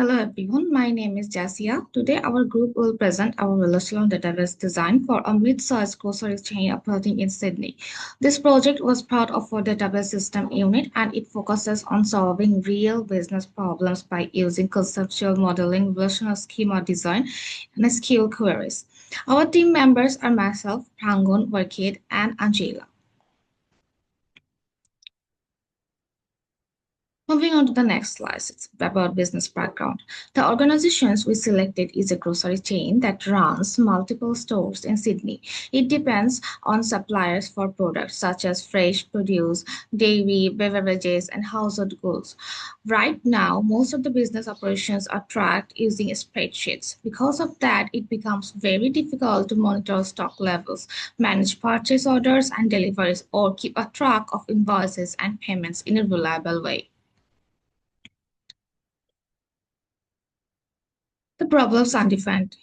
Hello everyone, my name is Jasia. Today our group will present our relational database design for a mid-sized grocery chain operating in Sydney. This project was part of our database system unit and it focuses on solving real business problems by using conceptual modeling, relational schema design, and SQL queries. Our team members are myself, Prangon, Warkid, and Angela. Moving on to the next slide, it's about business background. The organizations we selected is a grocery chain that runs multiple stores in Sydney. It depends on suppliers for products such as fresh produce, dairy, beverages, and household goods. Right now, most of the business operations are tracked using spreadsheets. Because of that, it becomes very difficult to monitor stock levels, manage purchase orders and deliveries, or keep a track of invoices and payments in a reliable way. The problems are different.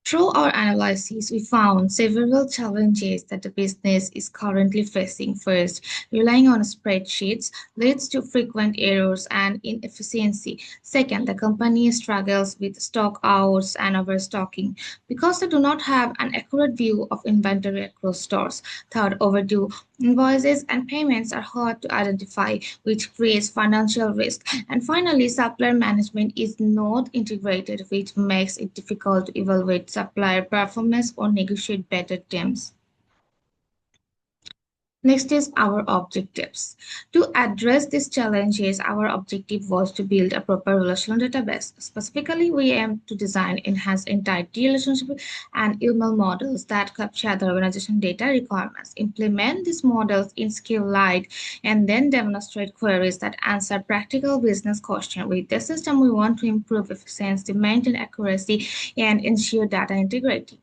Through our analysis, we found several challenges that the business is currently facing. First, relying on spreadsheets leads to frequent errors and inefficiency. Second, the company struggles with stock outs and overstocking because they do not have an accurate view of inventory across stores. Third, overdue invoices and payments are hard to identify, which creates financial risk. And finally, supplier management is not integrated, which makes it difficult to evaluate supplier performance or negotiate better terms. Next is our objectives. To address these challenges, our objective was to build a proper relational database. Specifically, we aim to design enhanced entity relationship and UML models that capture the organization data requirements, implement these models in SQLite, and then demonstrate queries that answer practical business questions. With this system, we want to improve efficiency, maintain accuracy, and ensure data integrity.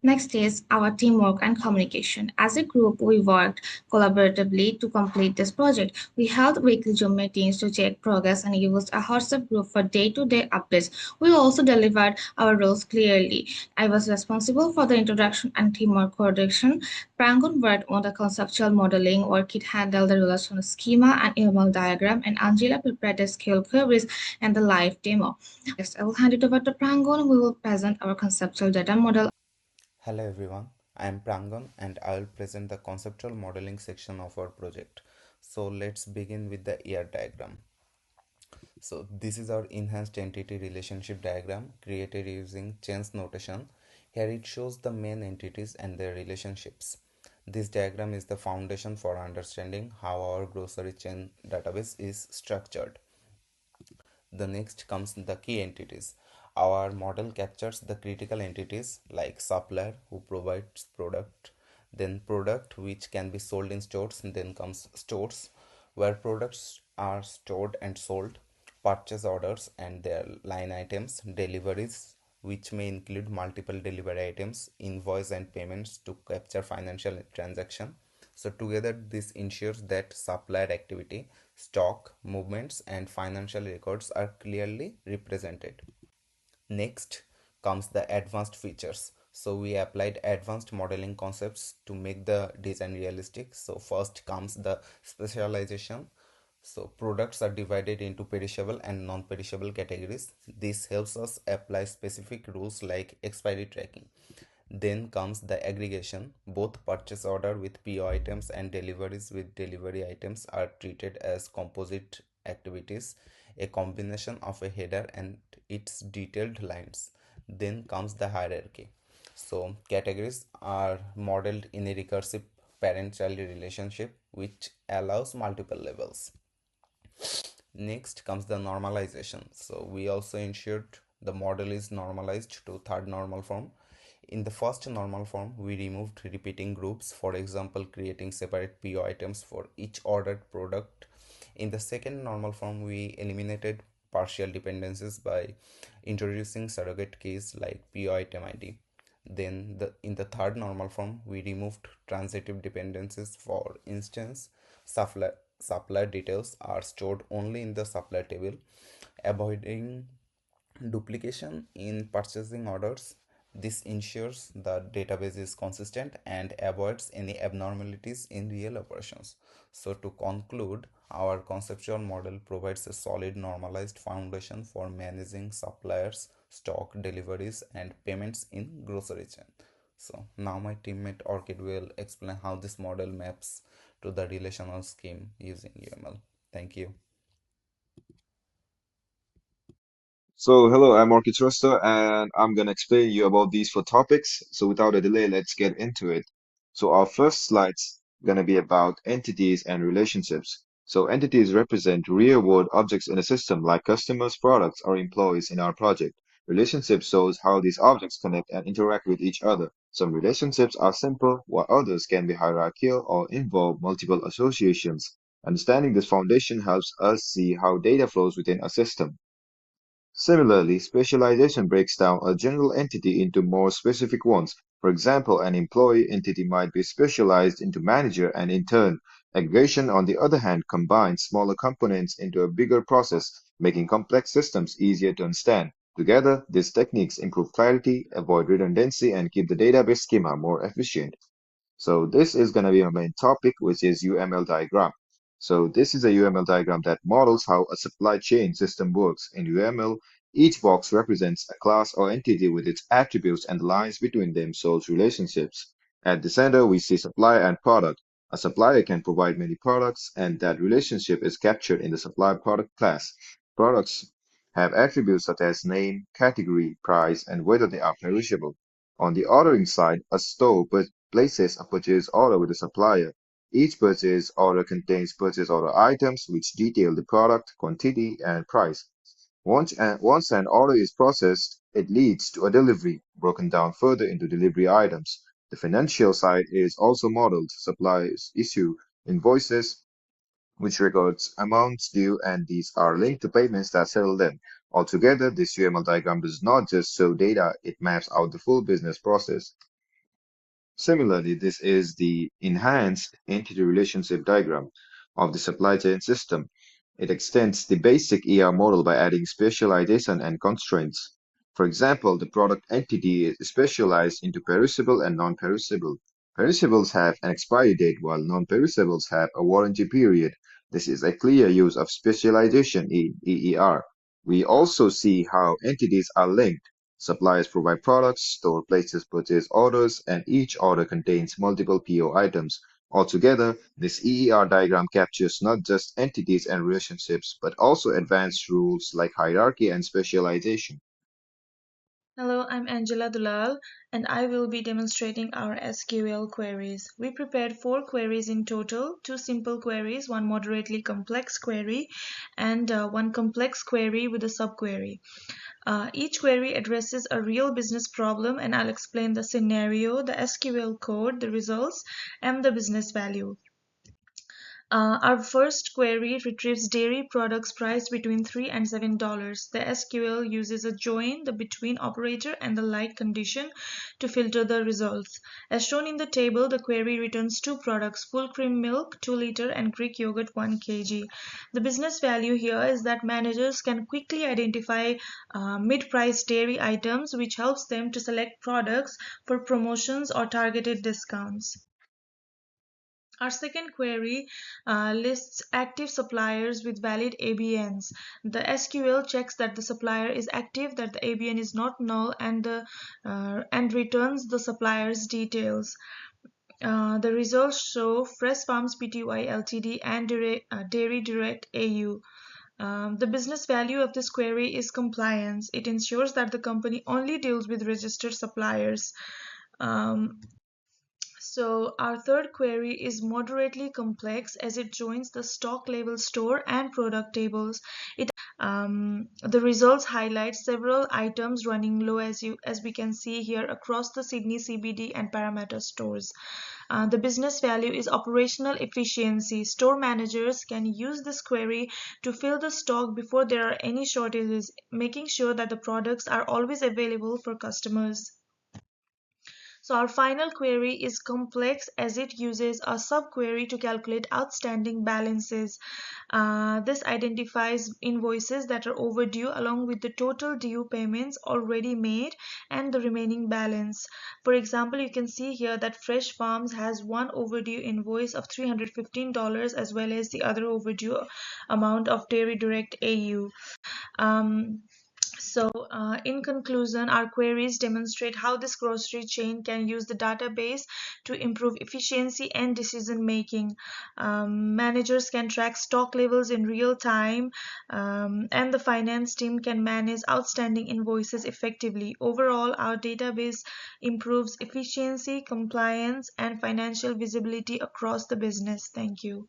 Next is our teamwork and communication. As a group, we worked collaboratively to complete this project. We held weekly Zoom meetings to check progress and used a WhatsApp group for day-to-day updates. We also delivered our roles clearly. I was responsible for the introduction and teamwork coordination. Prangon worked on the conceptual modeling, Orchid handled the relational schema and UML diagram, and Angela prepared the skill queries and the live demo. Next, I will hand it over to Prangon, who will present our conceptual data model. Hello everyone, I am Prangan and I will present the conceptual modeling section of our project. So let's begin with the ER diagram. So this is our enhanced entity relationship diagram created using chains notation. Here it shows the main entities and their relationships. This diagram is the foundation for understanding how our grocery chain database is structured. The next comes the key entities. Our model captures the critical entities like supplier who provides product, then product which can be sold in stores, then comes stores where products are stored and sold, purchase orders and their line items, deliveries which may include multiple delivery items, invoice and payments to capture financial transaction. So together this ensures that supplier activity, stock, movements and financial records are clearly represented. Next comes the advanced features. So we applied advanced modeling concepts to make the design realistic. So first comes the specialization. So products are divided into perishable and non-perishable categories. This helps us apply specific rules like expiry tracking. Then comes the aggregation. Both purchase order with PO items and deliveries with delivery items are treated as composite activities, a combination of a header and its detailed lines. Then comes the hierarchy. So categories are modeled in a recursive parent-child relationship which allows multiple levels. Next comes the normalization. So we also ensured the model is normalized to third normal form. In the first normal form, we removed repeating groups, for example, creating separate PO items for each ordered product. In the second normal form, we eliminated partial dependencies by introducing surrogate keys like PO item ID. Then in the third normal form, we removed transitive dependencies. For instance, supplier details are stored only in the supplier table, avoiding duplication in purchasing orders. This ensures the database is consistent and avoids any abnormalities in real operations. So to conclude, Our conceptual model provides a solid normalized foundation for managing suppliers, stock deliveries, and payments in grocery chain. So now my teammate Orchid will explain how this model maps to the relational scheme using UML. Thank you. So, hello, I'm Market Trustor, and I'm gonna explain you about these four topics. So, without a delay, let's get into it. So, our first slide's gonna be about entities and relationships. So, entities represent real-world objects in a system, like customers, products, or employees in our project. Relationships shows how these objects connect and interact with each other. Some relationships are simple, while others can be hierarchical or involve multiple associations. Understanding this foundation helps us see how data flows within a system. Similarly, specialization breaks down a general entity into more specific ones. For example, an employee entity might be specialized into manager, and in turn, aggregation, on the other hand, combines smaller components into a bigger process, making complex systems easier to understand. Together, these techniques improve clarity, avoid redundancy, and keep the database schema more efficient. So this is going to be our main topic, which is UML diagram. So this is a UML diagram that models how a supply chain system works. In UML, each box represents a class or entity with its attributes, and the lines between them shows relationships. At the center, we see supplier and product. A supplier can provide many products, and that relationship is captured in the supply product class. Products have attributes such as name, category, price, and whether they are perishable. On the ordering side, a store places a purchase order with the supplier. Each purchase order contains purchase order items which detail the product, quantity, and price. Once an order is processed, it leads to a delivery, broken down further into delivery items. The financial side is also modeled. Suppliers issue invoices, which records amounts due, and these are linked to payments that settle them. Altogether, this UML diagram does not just show data, it maps out the full business process. Similarly, this is the enhanced entity relationship diagram of the supply chain system. It extends the basic ER model by adding specialization and constraints. For example, the product entity is specialized into perishable and non-perishable. Perishables have an expiry date, while non-perishables have a warranty period. This is a clear use of specialization in EER. We also see how entities are linked. Suppliers provide products, store places purchase orders, and each order contains multiple PO items. Altogether, this EER diagram captures not just entities and relationships, but also advanced rules like hierarchy and specialization. Hello, I'm Angela Dulal, and I will be demonstrating our SQL queries. We prepared 4 queries in total, 2 simple queries, 1 moderately complex query, and 1 complex query with a subquery. Each query addresses a real business problem, and I'll explain the scenario, the SQL code, the results, and the business value. Our first query retrieves dairy products priced between $3 and $7. The SQL uses a join, the between operator, and the like condition to filter the results. As shown in the table, the query returns 2 products, full cream milk 2 liter and Greek yogurt 1 kg. The business value here is that managers can quickly identify mid-priced dairy items, which helps them to select products for promotions or targeted discounts. Our second query lists active suppliers with valid ABNs. The SQL checks that the supplier is active, that the ABN is not null, and returns the supplier's details. The results show Fresh Farms Pty Ltd and Dairy Direct AU. The business value of this query is compliance. It ensures that the company only deals with registered suppliers. Um, so our third query is moderately complex as it joins the stock level store and product tables. The results highlight several items running low as we can see here across the Sydney CBD and Parramatta stores. The business value is operational efficiency. Store managers can use this query to fill the stock before there are any shortages, making sure that the products are always available for customers. So our final query is complex as it uses a subquery to calculate outstanding balances. This identifies invoices that are overdue along with the total due payments already made and the remaining balance. For example, you can see here that Fresh Farms has one overdue invoice of $315 as well as the other overdue amount of Dairy Direct AU. Um, in conclusion, our queries demonstrate how this grocery chain can use the database to improve efficiency and decision making. Managers can track stock levels in real time, and the finance team can manage outstanding invoices effectively. Overall, our database improves efficiency, compliance, and financial visibility across the business. Thank you.